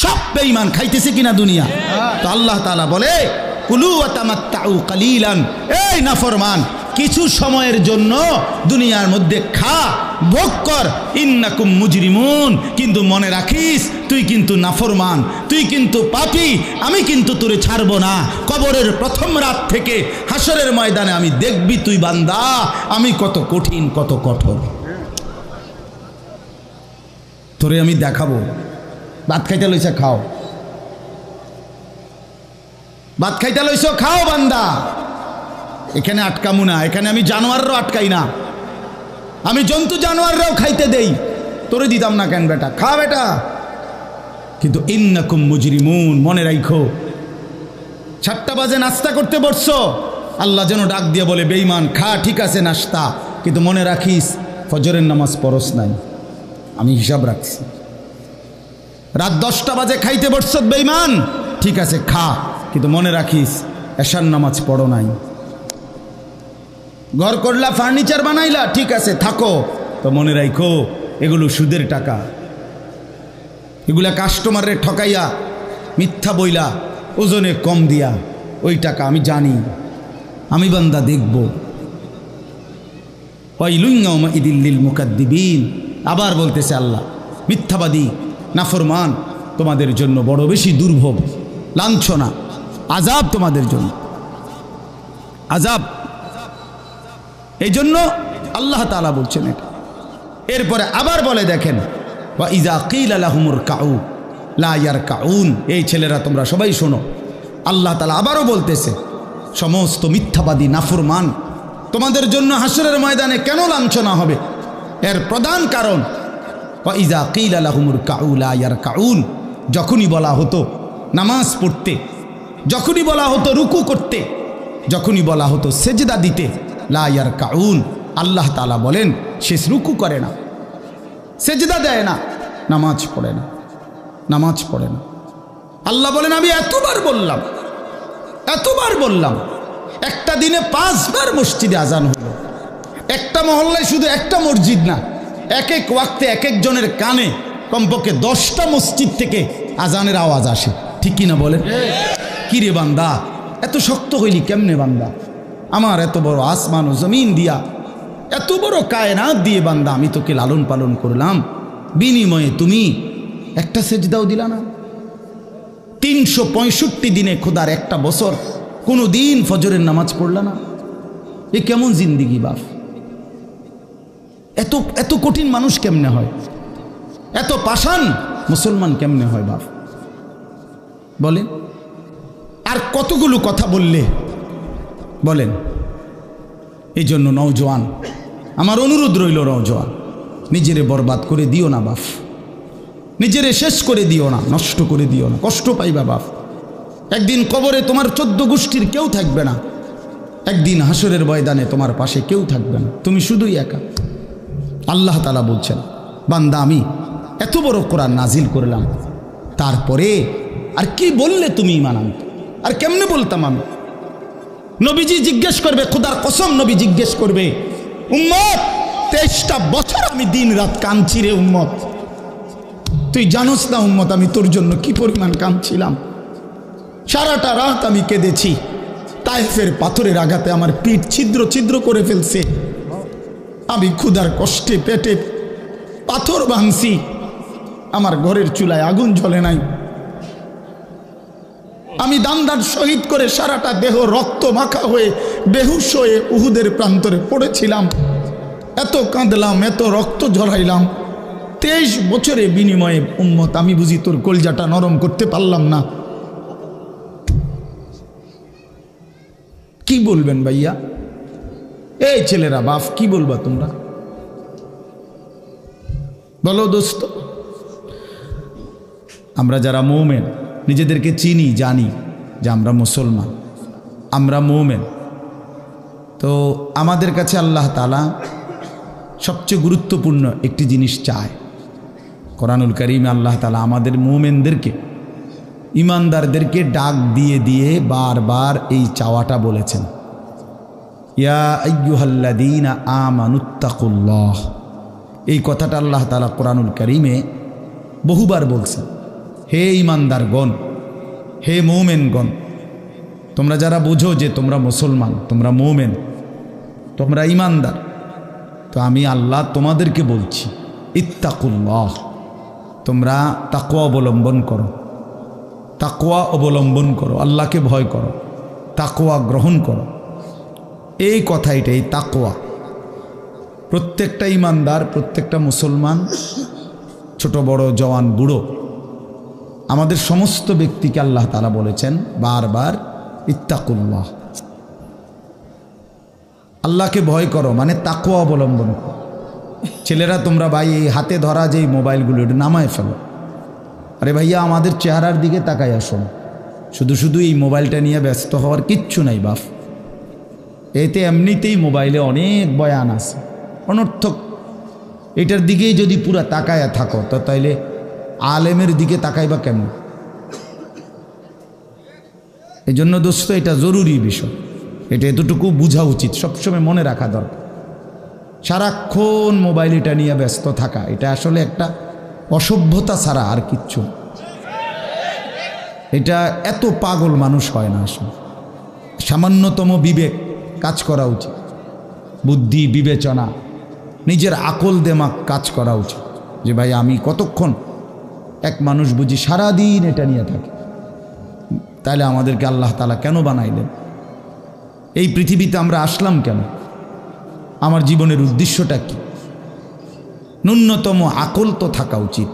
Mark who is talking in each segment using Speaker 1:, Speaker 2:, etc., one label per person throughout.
Speaker 1: সব বেঈমান খাইতেছে কিনা দুনিয়া। তো আল্লাহ তাআলা বলে কুলু ওয়া তামাত্তাউ কালিলান, এই নাফরমান কিছু সময়ের জন্য দুনিয়ার মধ্যে খা, ভোগ কর, ইন্নাকুম মুজরিমুন, কিন্তু মনে রাখিস তুই কিন্তু নাফরমান, তুই কিন্তু পাপী, আমি কিন্তু তোরে ছাড়ব না। কবরের প্রথম রাত থেকে হাসরের ময়দানে আমি দেখবি তুই বান্দা আমি কত কঠিন কত কঠোর, তোরে আমি দেখাবো। ভাত খাইতে লইছে খাও, ভাত খাইতে লইছ খাও বান্দা, এখানে আটকামু না, এখানে আমি জানোয়াররাও আটকাই না, আমি জন্তু জানোয়াররাও খাইতে দেই, তোরে দিতাম না কেন বেটা, খা বেটা। কিন্তু ইন্নাকুম মুজরিমুন, মনে রাখো 7টা বাজে নাস্তা করতে বসছো, আল্লাহ যেন ডাক দিয়ে বলে বেঈমান খা, ঠিক আছে নাস্তা, কিন্তু মনে রাখিস ফজরের নামাজ পড়স নাই, আমি হিসাব রাখছি। রাত 10টা বাজে খাইতে বসছো বেঈমান, ঠিক আছে খা, কিন্তু মনে রাখিস এশার নামাজ পড়ো নাই। ঘর করলা, ফার্নিচার বানাইলা, ঠিক আছে থাকো, তো মনে রাখো এগুলো সুদের টাকা, এগুলা কাস্টমারে ঠকাইয়া মিথ্যা বইলা ওজনে কম দিয়া ওই টাকা আমি জানি, আমি বান্দা দেখব। ওয়াইলুন ইয়াউমাইযিল লিল মুকাদ্দিবিন, আবার বলতেছে আল্লাহ মিথ্যাবাদী নাফরমান তোমাদের জন্য বড় বেশি দুর্ভোগ, লাঞ্ছনা, আযাব তোমাদের জন্য, আযাব। এই জন্য আল্লাহ তাআলা বলছেন এটা। এরপরে আবার বলে দেখেন ওয়া ইযা কিলা লাহুমুর কাউ লা ইয়ারকাউন, এই ছেলেরা তোমরা সবাই শোনো, আল্লাহ তাআলা আবারও বলতেছে সমস্ত মিথ্যাবাদী নাফরমান তোমাদের জন্য হাসরের ময়দানে কেন লাঞ্ছনা হবে, এর প্রধান কারণ ওয়া ইযা কিলা লাহুমুর কাউ লা ইয়ারকাউন, যখনই বলা হতো নামাজ পড়তে, যখনই বলা হতো রুকু করতে, যখনই বলা হতো সেজদা দিতে, লা ইয়ারকাউন, আল্লাহ তাআলা বলেন সে রুকু করে না, সেজদা দেয় না, নামাজ পড়ে না, নামাজ পড়ে না। আল্লাহ বলেন আমি এতবার বললাম, এতবার বললাম, একটা দিনে 5 বার মসজিদে আজান হলো, একটা মহল্লায় শুধু একটা মসজিদ না, এক এক ওয়াক্তে এক একজনের কানে কমপক্ষে 10টা মসজিদ থেকে আজানের আওয়াজ আসে, ঠিক কিনা বলেন? কি রে বান্দা এত শক্ত হইলি কেমনে বান্দা, আমার এত বড় আসমান ও জমিন দিয়া, এত বড় কায়নাত দিয়ে বান্দা আমি তোকে লালন পালন করলাম, বিনিময়ে তুমি একটা সেজদাও দিলা না। 365 দিনে খোদার একটা বছর কোনো দিন ফজরের নামাজ পড়লা না, এ কেমন জিন্দিগি বাপ? এত এত কঠিন মানুষ কেমনে হয়, এত পাষাণ মুসলমান কেমনে হয় বাপ বলেন? আর কতগুলো কথা বললে বলেন। এই জন্য নওজোয়ান আমার অনুরোধ রইল, নওজোয়ান নিজেরে বরবাদ করে দিও না বাপ, নিজেরে শেষ করে দিও না, নষ্ট করে দিও না, কষ্ট পাইবা বাপ। একদিন কবরে তোমার 14 গোষ্ঠীর কেউ থাকবে না, একদিন হাসরের ময়দানে তোমার পাশে কেউ থাকবে না, তুমি শুধুই একা। আল্লাহ তাআলা বলছেন বান্দা আমি এত বড় কোরআন নাজিল করলাম, তারপরে আর কি বললে তুমি ঈমান আনতে, আর কেমনে বলতাম আমি? নবীজি জিজ্ঞেস করবে, খোদার কসম নবী জিজ্ঞেস করবে, উম্মত 23টা বছর আমি দিন রাত কাঁদছি রে উম্মত, তুই জানোস না উম্মত আমি তোর জন্য কি পরিমাণ কাঁদছিলাম, সারাটা রাত আমি কেঁদেছি, তায়েফের পাথরের আঘাতে আমার পিঠ ছিদ্র ছিদ্র করে ফেলছে, আমি ক্ষুধার কষ্টে পেটে পাথর ভাঙছি, আমার ঘরের চুলায় আগুন জ্বলে নাই, আমি দান্দার শহীদ করে সারাটা দেহ রক্ত মাখা হয়ে বেহুশ হয়ে উহুদের প্রান্তরে পড়েছিলাম, এত কাঁদলাম, এত রক্ত ঝরাইলাম, 23 বছরে বিনিময়ে উম্মত আমি বুঝি তোর কলজাটা নরম করতে পারলাম না। কি বলবেন ভাইয়া? এই ছেলেরা বাপ কি বলবা তোমরা বলো দোস্ত? আমরা যারা মুমিন নিজেদেরকে চিনি, জানি যে আমরা মুসলমান, আমরা মুমিন, তো আমাদের কাছে আল্লাহ তাআলা সবচেয়ে গুরুত্বপূর্ণ একটি জিনিস চায়। কোরআনুল কারীমে আল্লাহ তাআলা আমাদের মুমিনদেরকে, ইমানদারদেরকে ডাক দিয়ে দিয়ে বারবার এই চাওয়াটা বলেছেন, ইয়া আইয়ুহাল্লাযীনা আমানুত্তাকুল্লাহ। এই কথাটা আল্লাহ তাআলা কোরআনুল কারীমে বহুবার বলছেন। হে ঈমানদারগণ, হে মুমিনগণ, তোমরা যারা বুঝো যে তোমরা মুসলমান, তোমরা মুমিন, তোমরা ঈমানদার, তো আমি আল্লাহ তোমাদেরকে বলছি, ইত্তাকুল্লাহ, তোমরা তাকওয়া অবলম্বন করো, তাকওয়া অবলম্বন করো, আল্লাহকে ভয় করো, তাকওয়া গ্রহণ করো। এই কথা, এটাই তাকওয়া। প্রত্যেকটা ঈমানদার, প্রত্যেকটা মুসলমান, ছোট বড়, জওয়ান বুড়ো, আমাদের সমস্ত ব্যক্তিকে আল্লাহ তাআলা বলেছেন বারবার, ইত্তাকুল্লাহ, আল্লাহকে ভয় করো, মানে তাকওয়া অবলম্বন করো। ছেলেরা তোমরা ভাই এই হাতে ধরা যেই মোবাইলগুলো এটা নামায় ফেলো। আরে ভাইয়া, আমাদের চেহারার দিকে তাকাই আসুন, শুধু শুধু এই মোবাইলটা নিয়ে ব্যস্ত হওয়ার কিচ্ছু নাই বাপ। এতে এমনিতেই মোবাইলে অনেক বয়ান আছে অনর্থক। এটার দিকেই যদি পুরা তাকায়া থাকো তো তাইলে আলেমের দিকে তাকাইবা কেমন? এই জন্য দোস্ত, এটা জরুরি বিষয়, এটা এতটুকু বোঝা উচিত, সবসময় মনে রাখা দরকার। সারাক্ষণ মোবাইল এটা নিয়ে ব্যস্ত থাকা, এটা আসলে একটা অসভ্যতা ছাড়া আর কিচ্ছু। এটা এত পাগল মানুষ হয় না আসলে। সামান্যতম বিবেক কাজ করা উচিত, বুদ্ধি বিবেচনা, নিজের আকল দেমাগ কাজ করা উচিত, যে ভাই আমি কতক্ষণ। এক মানুষ বুঝি সারাদিন এটা নিয়ে থাকে, তাহলে আমাদেরকে আল্লাহ তাআলা কেন বানাইলেন? এই পৃথিবীতে আমরা আসলাম কেন? আমার জীবনের উদ্দেশ্যটা কি? ন্যূনতম আকল তো থাকা উচিত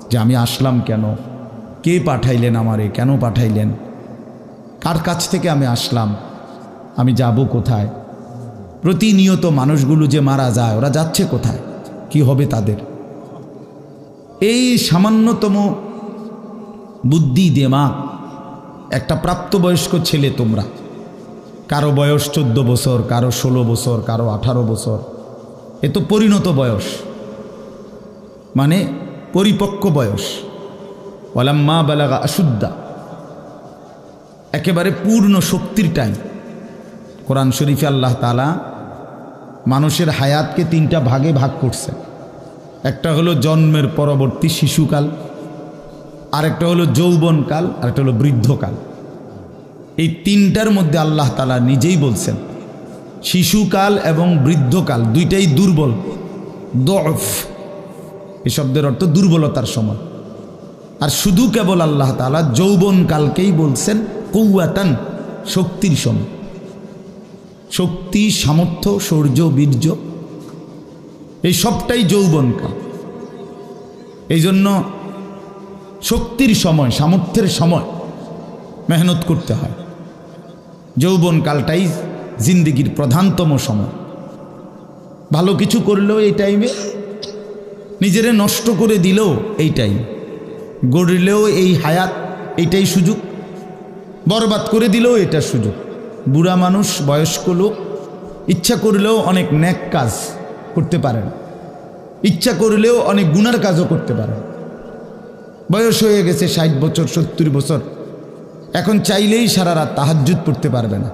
Speaker 1: যে আমি আসলাম কেন, কে পাঠাইলেন আমারে, কেন পাঠাইলেন, কার কাছ থেকে আমি আসলাম, আমি যাব কোথায়। প্রতিনিয়ত মানুষগুলো যে মারা যায়, ওরা যাচ্ছে কোথায়, কি হবে তাদের? এই সামান্যতম বুদ্ধি দেমাগ একটা প্রাপ্তবয়স্ক ছেলে, তোমরা কারো বয়স 14 বছর, কারো 16 বছর, কারো 18 বছর, এ তো পরিণত বয়স, মানে পরিপক্ক বয়স। ওয়ালাম্মা বালাগা আশুদ্দা, একেবারে পূর্ণ শক্তির টাইম। কোরআন শরীফে আল্লাহ তাআলা মানুষের হায়াতকে 3টা ভাগে ভাগ করছে। একটা হলো জন্মের পরবর্তী শিশুকাল, আরেকটা হলো যৌবনকাল, আরেকটা হলো বৃদ্ধকাল। এই 3টার মধ্যে আল্লাহ তাআলা নিজেই বলছেন শিশুকাল এবং বৃদ্ধকাল দুইটাই দুর্বল, দফ, এই শব্দের অর্থ দুর্বলতার সময়। আর শুধু কেবল আল্লাহ তাআলা যৌবনকালকেই বলছেন কুওয়াতান, শক্তির সময়। শক্তি, সামর্থ্য, শৌর্য, বীর্য, এই সবটাই যৌবনকাল। এই জন্য শক্তির সময়, সামর্থ্যের সময় মেহনত করতে হয়। যৌবনকালটাই জিন্দেগির প্রধানতম সময়। ভালো কিছু করলেও এই টাইমে, নিজেরে নষ্ট করে দিলেও এই টাইম, গড়লেও এই হায়াত, এইটাই সুযোগ, বরবাদ করে দিলেও এটা সুযোগ। বুড়া মানুষ, বয়স্ক লোক ইচ্ছা করলেও অনেক নেক কাজ করতে পারেন, ইচ্ছা করলেও অনেক গুনার কাজও করতে পারেন। বয়স হয়ে গেছে 60 বছর, 70 বছর, এখন চাইলেই সারা রাত তাহাজ্জুদ পড়তে পারবে না,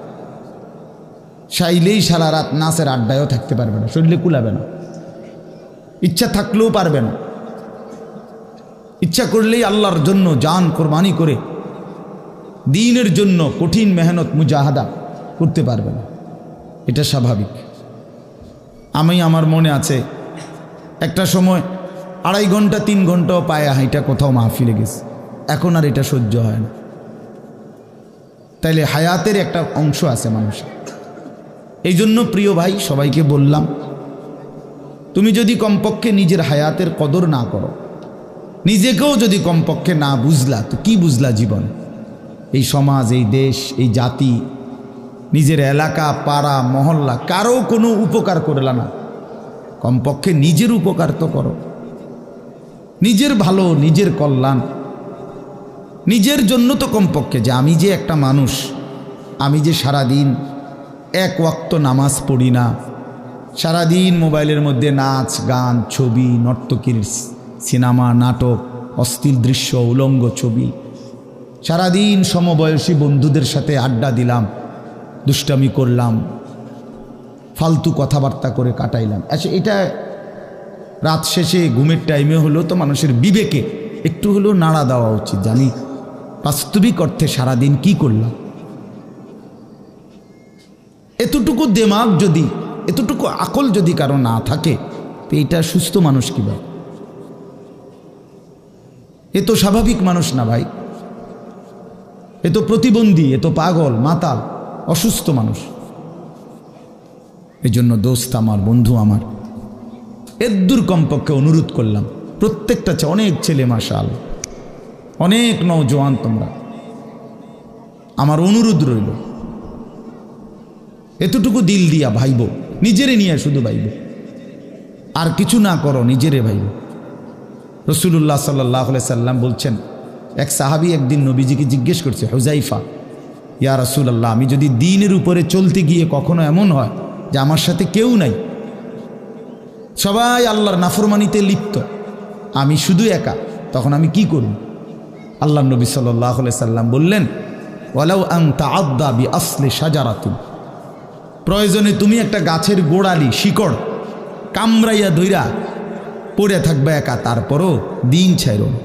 Speaker 1: চাইলেই সারা রাত নাচের আড্ডায়ও থাকতে পারবে না, শরীরে কুলাবে না, ইচ্ছা থাকলেও পারবে না। ইচ্ছা করলেই আল্লাহর জন্য জান কোরবানি করে দ্বীনের জন্য কঠিন মেহনত মুজাহাদা করতে পারবে না, এটা স্বাভাবিক। আমার মনে আছে একটা সময় 2.5 ঘন্টা 3 ঘন্টাও পায়ে হাইটা কোথাও মাহফিলে গেছে, এখন আর এটা সহ্য হয় না। তাইলে হায়াতের একটা অংশ আছে মানুষের। এই জন্য প্রিয় ভাই, সবাইকে বললাম, তুমি যদি কমপক্ষে নিজের হায়াতের কদর না করো, নিজেকেও যদি কমপক্ষে না বুঝলা, তো কি বুঝলা জীবন? এই সমাজ, এই দেশ, এই জাতি, নিজের এলাকা, পাড়া, মহল্লা, কারো কোনো উপকার করলা না। কমপক্ষে নিজের উপকার তো করো, নিজের ভালো, নিজের কল্যাণ, নিজের জন্য তো কমপক্ষে, যে আমি যে একটা মানুষ, আমি যে সারাদিন 1 ওয়াক্ত নামাজ পড়ি না, সারাদিন মোবাইলের মধ্যে নাচ গান, ছবি, নর্তকীর সিনেমা, নাটক, অশ্লীল দৃশ্য, উলঙ্গ ছবি, সারাদিন সমবয়সী বন্ধুদের সাথে আড্ডা দিলাম, দুষ্টামি করলাম, ফালতু কথাবার্তা করে কাটাইলাম। আচ্ছা, এটা রাত শেষে ঘুমের টাইমে হলো তো মানুষের বিবেকে একটু হলেও নাড়া দেওয়া উচিত, জানি বাস্তবিক অর্থে সারাদিন কি করলাম। এতটুকু দেমাগ যদি, এতটুকু আকল যদি কারো না থাকে, তো এটা সুস্থ মানুষ কিভাবে? এ তো স্বাভাবিক মানুষ না ভাই, এ তো প্রতিবন্ধী, এ তো পাগল, মাতাল, অসুস্থ মানুষ। এই জন্য দোস্ত আমার, বন্ধু আমার, এদ্দুর কমপক্ষে অনুরোধ করলাম, প্রত্যেকটা অনেক ছেলে মাশাআল্লাহ, অনেক নওজোয়ান তোমরা, আমার অনুরোধ রইল এতটুকু দিল দিয়া ভাইব, নিজেরে নিয়ে শুধু ভাইব, আর কিছু না করো, নিজেরে ভাইব। রাসূলুল্লাহ সাল্লাল্লাহু আলাইহি সাল্লাম বলছেন, এক সাহাবী একদিন নবীজিকে জিজ্ঞেস করছে, হুযাইফা, ইয়া রাসূলুল্লাহ, আমি যদি দ্বীনের উপরে চলতে গিয়ে কখনো এমন হয় যে আমার সাথে কেউ নাই, সবাই আল্লাহর নাফরমানিতে লিপ্ত, আমি শুধু একা, তখন আমি কি করব? আল্লাহর নবী সাল্লাল্লাহু আলাইহি সাল্লাম বললেন, ওয়ালাউ আন তাআদ্দা বিআসলি শাজারাতিন, প্রয়োজনে তুমি একটা গাছের গোড়ালি, শিকড় কামড়াইয়া ধইরা পড়ে থাকবে একা, তারপরও দিন ছাইরো না।